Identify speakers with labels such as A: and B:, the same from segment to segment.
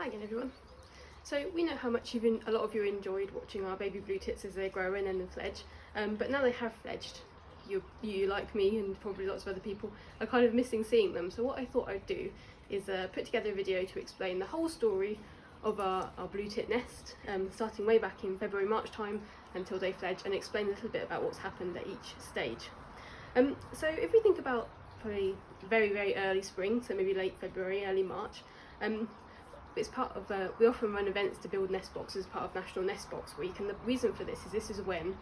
A: Hi again everyone. So we know how much a lot of you enjoyed watching our baby blue tits as they grow in and then fledge, but now they have fledged, you like me and probably lots of other people are kind of missing seeing them. So what I thought I'd do is put together a video to explain the whole story of our blue tit nest, starting way back in February-March time until they fledge, and explain a little bit about what's happened at each stage. So if we think about probably very early spring, so maybe late February, early March, it's part of, we often run events to build nest boxes as part of National Nest Box Week, and the reason for this is when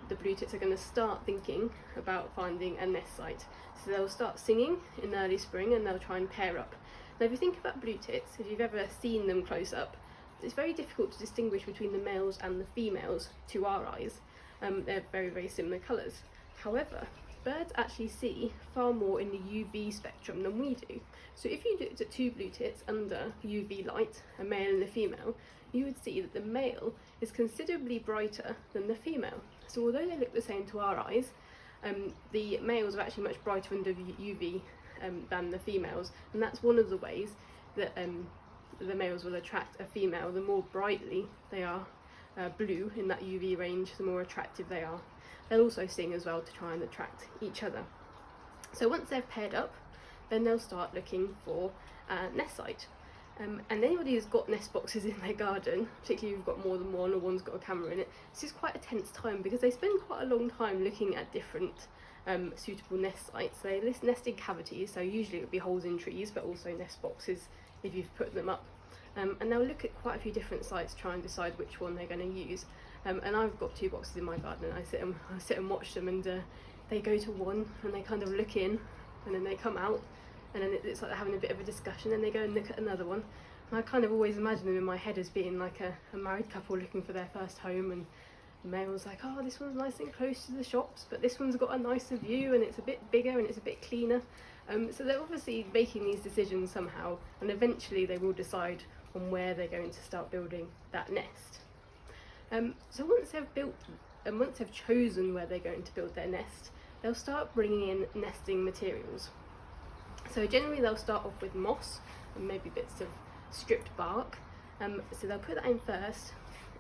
A: the blue tits are going to start thinking about finding a nest site. So they'll start singing in early spring and they'll try and pair up. Now if you think about blue tits, if you've ever seen them close up, it's very difficult to distinguish between the males and the females to our eyes. They're very similar colours. However, birds actually see far more in the UV spectrum than we do. So if you looked at two blue tits under UV light, a male and a female, you would see that the male is considerably brighter than the female. So although they look the same to our eyes, the males are actually much brighter under UV than the females, and that's one of the ways that the males will attract a female. The more brightly they are blue in that UV range, the more attractive they are. They'll also sing as well to try and attract each other. So once they've paired up, then they'll start looking for a nest site. And anybody who's got nest boxes in their garden, particularly if you've got more than one or one's got a camera in it, this is quite a tense time because they spend quite a long time looking at different suitable nest sites. They nest in cavities, so usually it would be holes in trees, but also nest boxes if you've put them up. And they'll look at quite a few different sites, try and decide which one they're going to use. And I've got two boxes in my garden, and I sit and watch them, and they go to one and they kind of look in, and then they come out, and then it's like they're having a bit of a discussion, and they go and look at another one. And I kind of always imagine them in my head as being like a married couple looking for their first home, and the male's like, oh, this one's nice and close to the shops, but this one's got a nicer view and it's a bit bigger and it's a bit cleaner. So they're obviously making these decisions somehow, and eventually they will decide on where they're going to start building that nest. So once they've built and once they've chosen where they're going to build their nest, they'll start bringing in nesting materials. So generally they'll start off with moss and maybe bits of stripped bark. So they'll put that in first,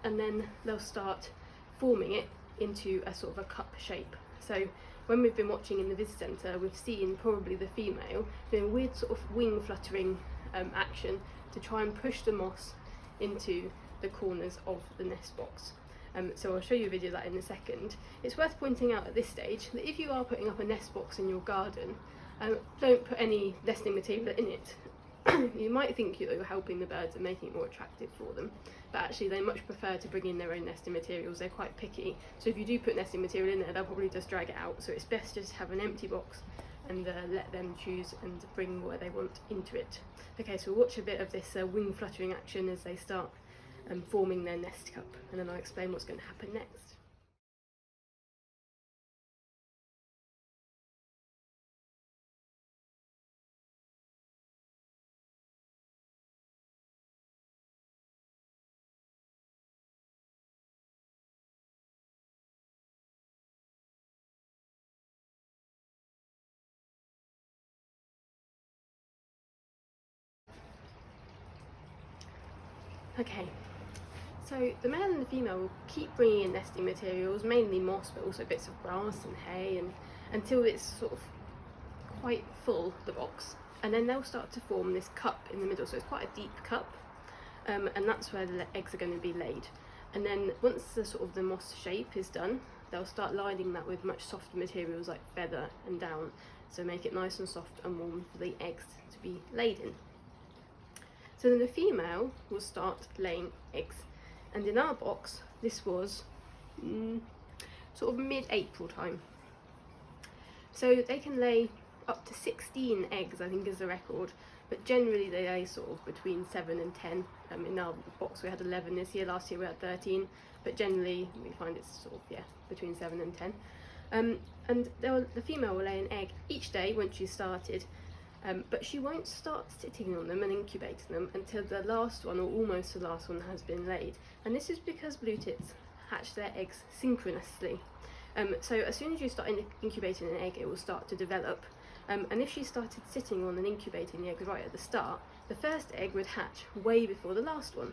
A: and then they'll start forming it into a sort of a cup shape. So when we've been watching in the visitor centre, we've seen probably the female doing weird sort of wing fluttering action to try and push the moss into the corners of the nest box. So I'll show you a video of that in a second. It's worth pointing out at this stage that if you are putting up a nest box in your garden, don't put any nesting material in it. You might think you're helping the birds and making it more attractive for them, but actually they much prefer to bring in their own nesting materials. They're quite picky, so if you do put nesting material in there, they'll probably just drag it out. So it's best just have an empty box and let them choose and bring what they want into it. Okay, so we'll watch a bit of this wing fluttering action as they start forming their nest cup, and then I'll explain what's going to happen next. Okay, so the male and the female will keep bringing in nesting materials, mainly moss, but also bits of grass and hay, and until it's sort of quite full, the box, and then they'll start to form this cup in the middle. So it's quite a deep cup, and that's where the eggs are going to be laid. And then once the sort of the moss shape is done, they'll start lining that with much softer materials like feather and down, so make it nice and soft and warm for the eggs to be laid in. So then the female will start laying eggs, and in our box this was sort of mid-April time. So they can lay up to 16 eggs, I think is the record, but generally they lay sort of between 7 and 10. In our box we had 11 this year, last year we had 13, but generally we find it's sort of, between 7 and 10. And the female will lay an egg each day once she's started, but she won't start sitting on them and incubating them until the last one, or almost the last one, has been laid. And this is because blue tits hatch their eggs synchronously. So as soon as you start incubating an egg, it will start to develop. And if she started sitting on and incubating the eggs right at the start, the first egg would hatch way before the last one.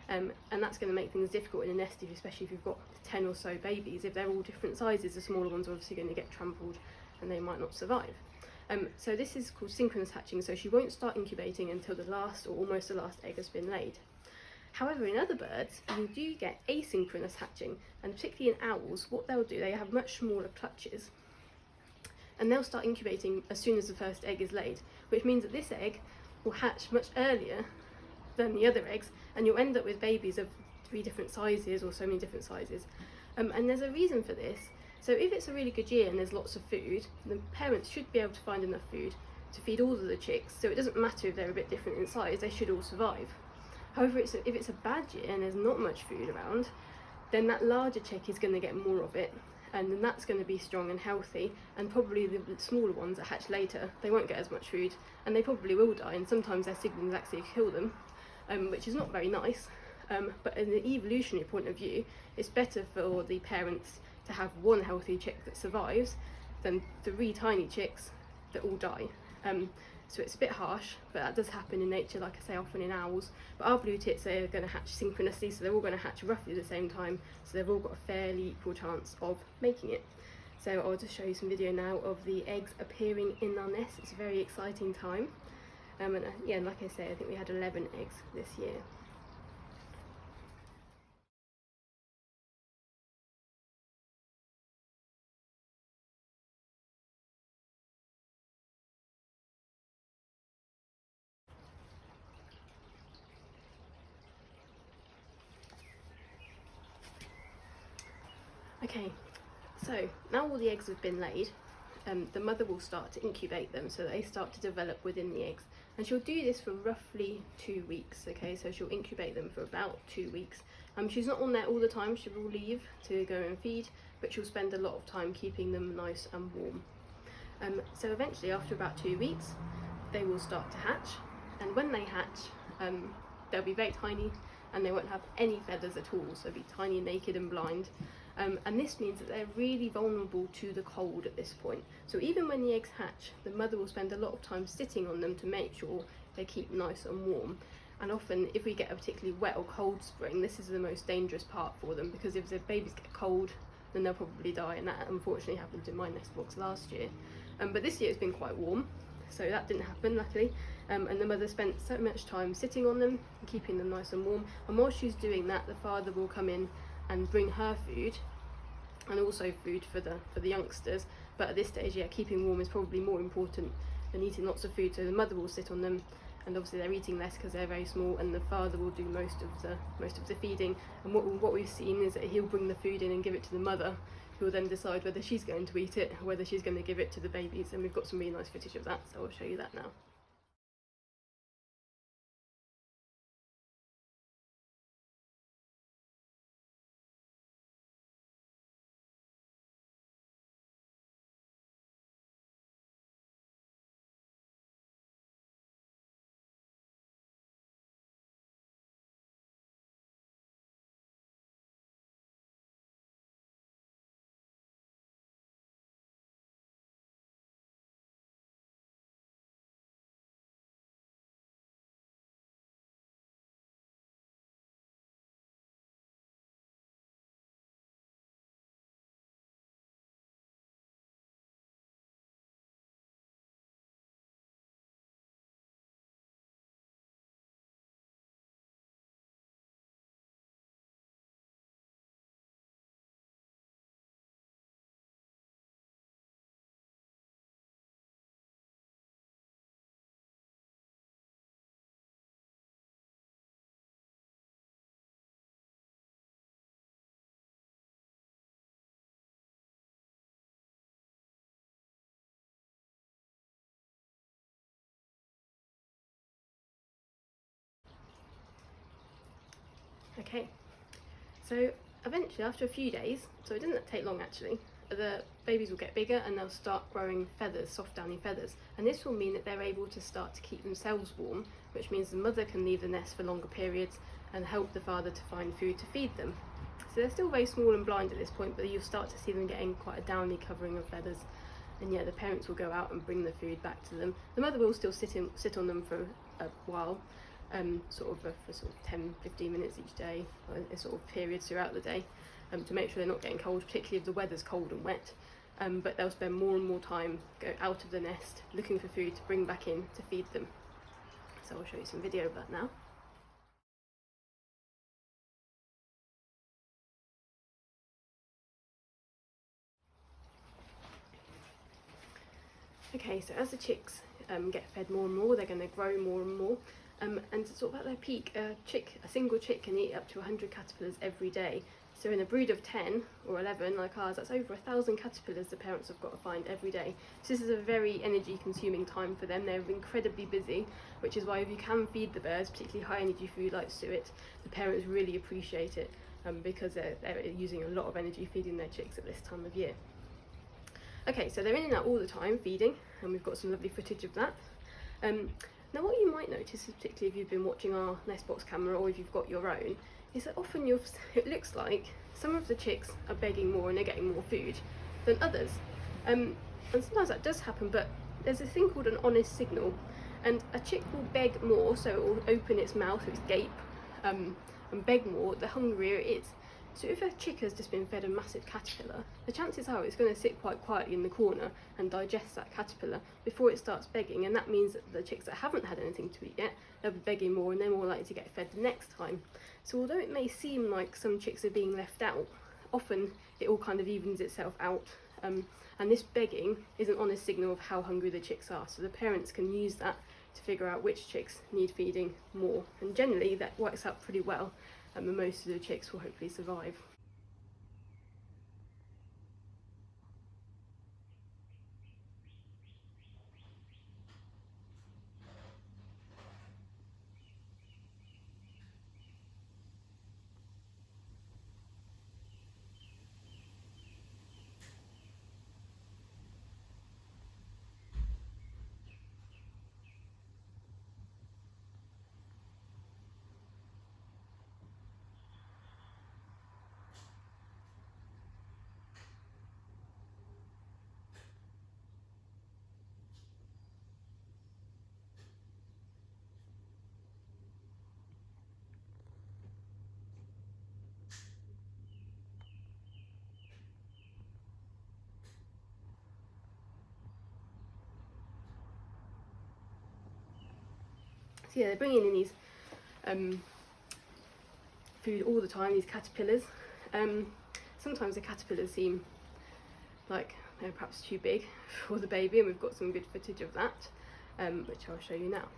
A: And that's going to make things difficult in a nest, especially if you've got 10 or so babies. If they're all different sizes, the smaller ones are obviously going to get trampled and they might not survive. So this is called synchronous hatching, so she won't start incubating until the last or almost the last egg has been laid. However, in other birds, you do get asynchronous hatching, and particularly in owls, what they'll do, they have much smaller clutches, and they'll start incubating as soon as the first egg is laid, which means that this egg will hatch much earlier than the other eggs, and you'll end up with babies of 3 different sizes or so many different sizes. And there's a reason for this. So if it's a really good year and there's lots of food, the parents should be able to find enough food to feed all of the chicks, so it doesn't matter if they're a bit different in size, they should all survive. However, if it's a bad year and there's not much food around, then that larger chick is going to get more of it, and then that's going to be strong and healthy, and probably the smaller ones that hatch later, they won't get as much food, and they probably will die, and sometimes their siblings actually kill them, which is not very nice. But in the evolutionary point of view, it's better for the parents to have one healthy chick that survives than 3 tiny chicks that all die. So it's a bit harsh, but that does happen in nature, like I say, often in owls. But our blue tits are going to hatch synchronously, so they're all going to hatch roughly the same time, so they've all got a fairly equal chance of making it. So I'll just show you some video now of the eggs appearing in our nest. It's a very exciting time. And yeah, like I say, I think we had 11 eggs this year. Okay, so now all the eggs have been laid, the mother will start to incubate them, so they start to develop within the eggs, and she'll do this for roughly 2 weeks. Okay, so she'll incubate them for about 2 weeks. She's not on there all the time, she will leave to go and feed, but she'll spend a lot of time keeping them nice and warm. So eventually, after about 2 weeks, they will start to hatch, and when they hatch, they'll be very tiny and they won't have any feathers at all, so they'll be tiny, naked and blind. And this means that they're really vulnerable to the cold at this point. So even when the eggs hatch, the mother will spend a lot of time sitting on them to make sure they keep nice and warm. And often, if we get a particularly wet or cold spring, this is the most dangerous part for them, because if the babies get cold, then they'll probably die, and that unfortunately happened in my nest box last year. But this year it's been quite warm, so that didn't happen, luckily. And the mother spent so much time sitting on them, keeping them nice and warm. And while she's doing that, the father will come in and bring her food, and also food for the youngsters. But at this stage, yeah, keeping warm is probably more important than eating lots of food. So the mother will sit on them, and obviously they're eating less because they're very small, and the father will do most of the feeding. And what we've seen is that he'll bring the food in and give it to the mother, who will then decide whether she's going to eat it or whether she's going to give it to the babies. And we've got some really nice footage of that, so I'll show you that now. Okay, so eventually, after a few days, so it doesn't take long actually, the babies will get bigger and they'll start growing feathers, soft downy feathers, and this will mean that they're able to start to keep themselves warm, which means the mother can leave the nest for longer periods and help the father to find food to feed them. So they're still very small and blind at this point, but you'll start to see them getting quite a downy covering of feathers. And yeah, the parents will go out and bring the food back to them. The mother will still sit on them for a while, for sort of 10-15 minutes each day, sort of periods throughout the day, to make sure they're not getting cold, particularly if the weather's cold and wet. But they'll spend more and more time go out of the nest looking for food to bring back in to feed them. So I'll show you some video of that now. Okay, so as the chicks get fed more and more, they're going to grow more and more. And sort of at their peak, a single chick can eat up to 100 caterpillars every day. So in a brood of 10 or 11 like ours, that's over 1,000 caterpillars the parents have got to find every day. So this is a very energy consuming time for them. They're incredibly busy, which is why if you can feed the birds, particularly high energy food like suet, the parents really appreciate it, because they're using a lot of energy feeding their chicks at this time of year. Okay, so they're in and out all the time feeding, and we've got some lovely footage of that. Now what you might notice, particularly if you've been watching our nest box camera or if you've got your own, is that often it looks like some of the chicks are begging more and they're getting more food than others. And sometimes that does happen, but there's a thing called an honest signal, and a chick will beg more, so it will open its mouth, its gape, and beg more the hungrier it is. So if a chick has just been fed a massive caterpillar, the chances are it's going to sit quite quietly in the corner and digest that caterpillar before it starts begging, and that means that the chicks that haven't had anything to eat yet, they'll be begging more and they're more likely to get fed the next time. So although it may seem like some chicks are being left out, often it all kind of evens itself out, and this begging is an honest signal of how hungry the chicks are, so the parents can use that to figure out which chicks need feeding more, and generally that works out pretty well. And most of the chicks will hopefully survive. So yeah, they're bringing in these food all the time, these caterpillars. Sometimes the caterpillars seem like they're perhaps too big for the baby, and we've got some good footage of that, which I'll show you now.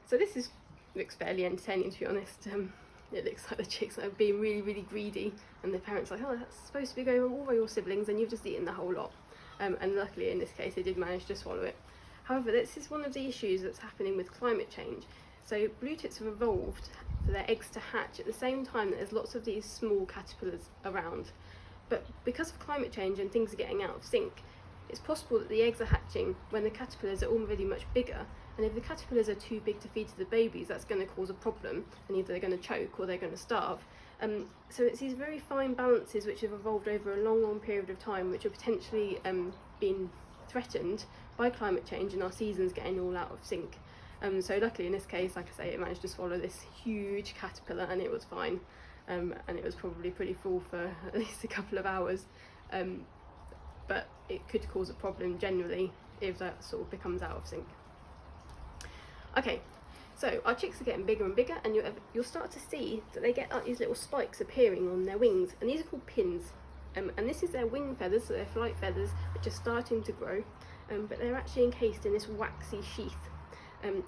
A: So this looks fairly entertaining, to be honest. It looks like the chicks are being really, really greedy, and the parents are like, oh, that's supposed to be going on all by your siblings, and you've just eaten the whole lot. And luckily in this case they did manage to swallow it. However, this is one of the issues that's happening with climate change. So blue tits have evolved for their eggs to hatch at the same time that there's lots of these small caterpillars around. But because of climate change and things are getting out of sync, it's possible that the eggs are hatching when the caterpillars are already much bigger, and if the caterpillars are too big to feed to the babies, that's going to cause a problem, and either they're going to choke or they're going to starve. So it's these very fine balances which have evolved over a long, long period of time, which are potentially being threatened by climate change and our seasons getting all out of sync. So luckily in this case, like I say, it managed to swallow this huge caterpillar and it was fine, and it was probably pretty full for at least a couple of hours. But it could cause a problem generally if that sort of becomes out of sync. Okay, so our chicks are getting bigger and bigger, and you'll start to see that they get like these little spikes appearing on their wings, and these are called pins. And this is their wing feathers, so their flight feathers, which are starting to grow, but they're actually encased in this waxy sheath. And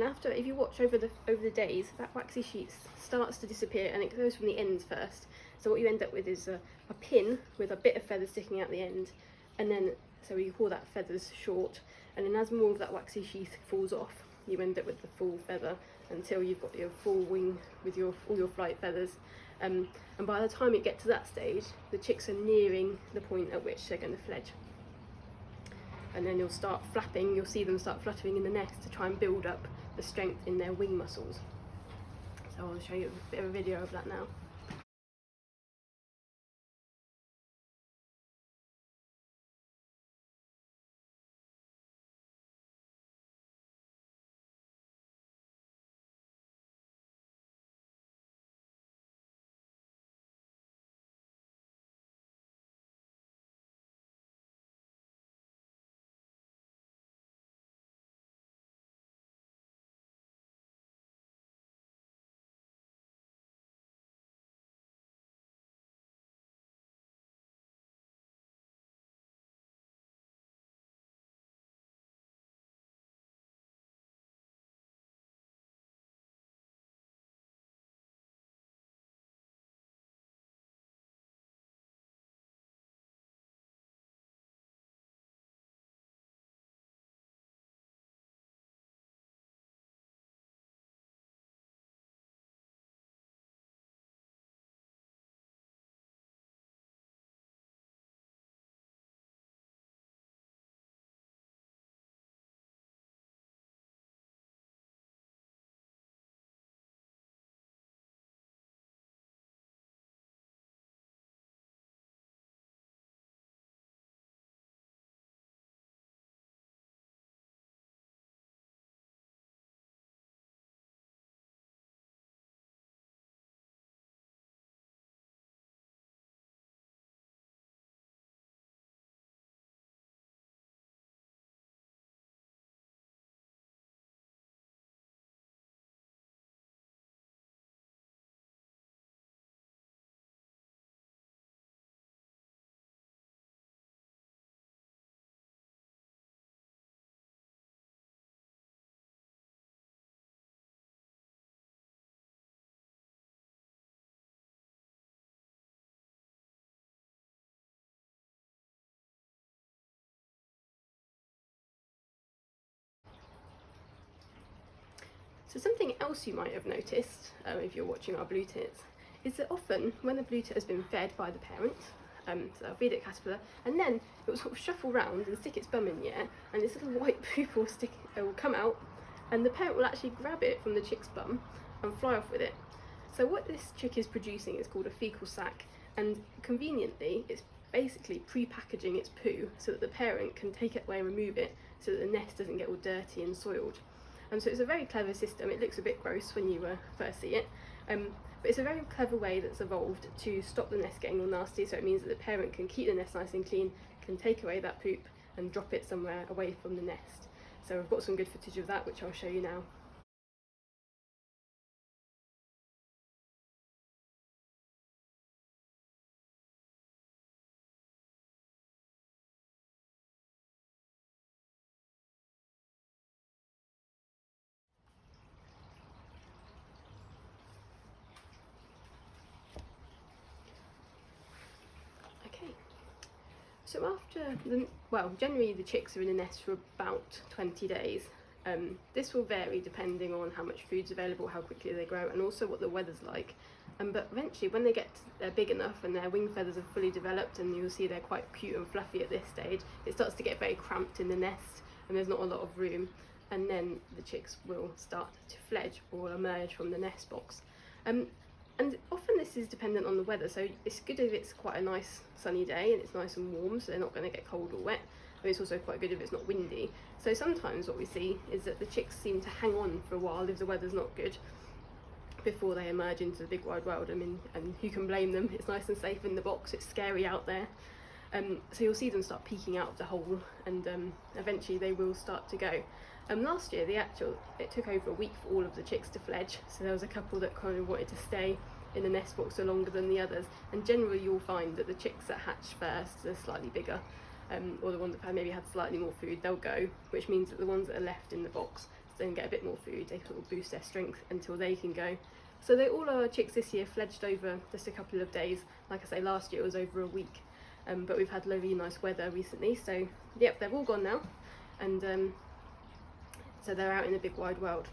A: after, if you watch over the days, that waxy sheath starts to disappear, and it goes from the ends first. So what you end up with is a pin with a bit of feather sticking out the end, and then So we call that feathers short, and then as more of that waxy sheath falls off, you end up with the full feather until you've got your full wing with all your flight feathers. And by the time you get to that stage, the chicks are nearing the point at which they're going to fledge. And then you'll start flapping, you'll see them start fluttering in the nest to try and build up the strength in their wing muscles. So I'll show you a bit of a video of that now. So something else you might have noticed if you're watching our blue tits is that often when the blue tit has been fed by the parent, so they'll feed it caterpillar, and then it will sort of shuffle round and stick its bum in the air, and this little white poop will come out, and the parent will actually grab it from the chick's bum and fly off with it. So what this chick is producing is called a fecal sac, and conveniently it's basically pre-packaging its poo so that the parent can take it away and remove it so that the nest doesn't get all dirty and soiled. And so it's a very clever system. It looks a bit gross when you first see it, but it's a very clever way that's evolved to stop the nest getting all nasty, so it means that the parent can keep the nest nice and clean, can take away that poop and drop it somewhere away from the nest. So I've got some good footage of that which I'll show you now. So after, generally the chicks are in the nest for about 20 days. This will vary depending on how much food's available, how quickly they grow, and also what the weather's like. But eventually, when they're big enough and their wing feathers are fully developed, and you'll see they're quite cute and fluffy at this stage, it starts to get very cramped in the nest and there's not a lot of room. And then the chicks will start to fledge or emerge from the nest box. And often this is dependent on the weather, so it's good if it's quite a nice sunny day and it's nice and warm, so they're not going to get cold or wet. But it's also quite good if it's not windy. So sometimes what we see is that the chicks seem to hang on for a while if the weather's not good before they emerge into the big wide world. I mean, and who can blame them? It's nice and safe in the box, it's scary out there. So you'll see them start peeking out of the hole, and eventually they will start to go. Last year, it took over a week for all of the chicks to fledge, so there was a couple that kind of wanted to stay in the nest box for longer than the others, and generally you'll find that the chicks that hatch first are slightly bigger, or the ones that maybe had slightly more food, they'll go, which means that the ones that are left in the box then get a bit more food, they sort of boost their strength until they can go. So all our chicks this year fledged over just a couple of days. Like I say, last year it was over a week. but we've had really nice weather recently, so yep, they're all gone now, and so they're out in the big wide world.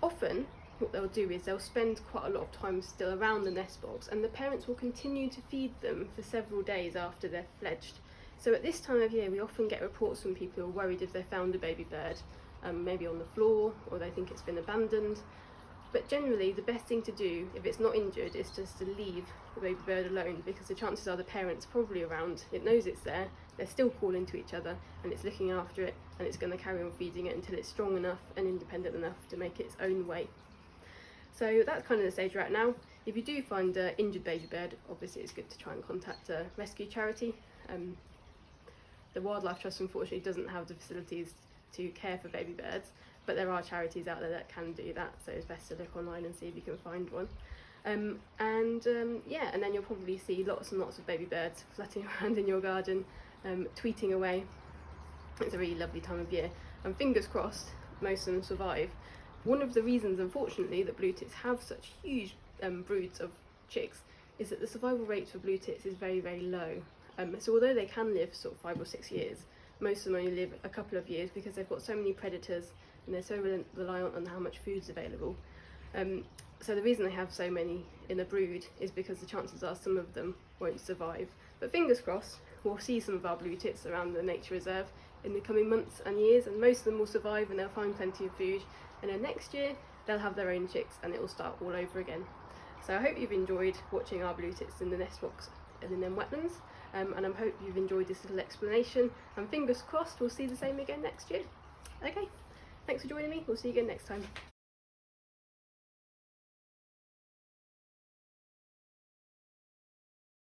A: Often what they'll do is they'll spend quite a lot of time still around the nest box, and the parents will continue to feed them for several days after they're fledged. So at this time of year we often get reports from people who are worried if they found a baby bird, maybe on the floor, or they think it's been abandoned. But generally the best thing to do if it's not injured is just to leave the baby bird alone, because the chances are the parent's probably around, it knows it's there, they're still calling to each other, and it's looking after it, and it's going to carry on feeding it until it's strong enough and independent enough to make its own way. So that's kind of the stage we're at now. If you do find an injured baby bird, obviously it's good to try and contact a rescue charity. The Wildlife Trust unfortunately doesn't have the facilities to care for baby birds, but there are charities out there that can do that, so it's best to look online and see if you can find one. Yeah, and then you'll probably see lots and lots of baby birds flitting around in your garden, tweeting away. It's a really lovely time of year, and fingers crossed most of them survive. One of the reasons, unfortunately, that blue tits have such huge broods of chicks is that the survival rate for blue tits is very, very low. So although they can live sort of 5 or 6 years, most of them only live a couple of years because they've got so many predators and they're so reliant on how much food's available. So the reason they have so many in a brood is because the chances are some of them won't survive. But fingers crossed, we'll see some of our blue tits around the nature reserve in the coming months and years, and most of them will survive and they'll find plenty of food, and then next year they'll have their own chicks and it will start all over again. So I hope you've enjoyed watching our blue tits in the nest box and in them wetlands, and I hope you've enjoyed this little explanation, and fingers crossed we'll see the same again next year. Okay, thanks for joining me, we'll see you again next time.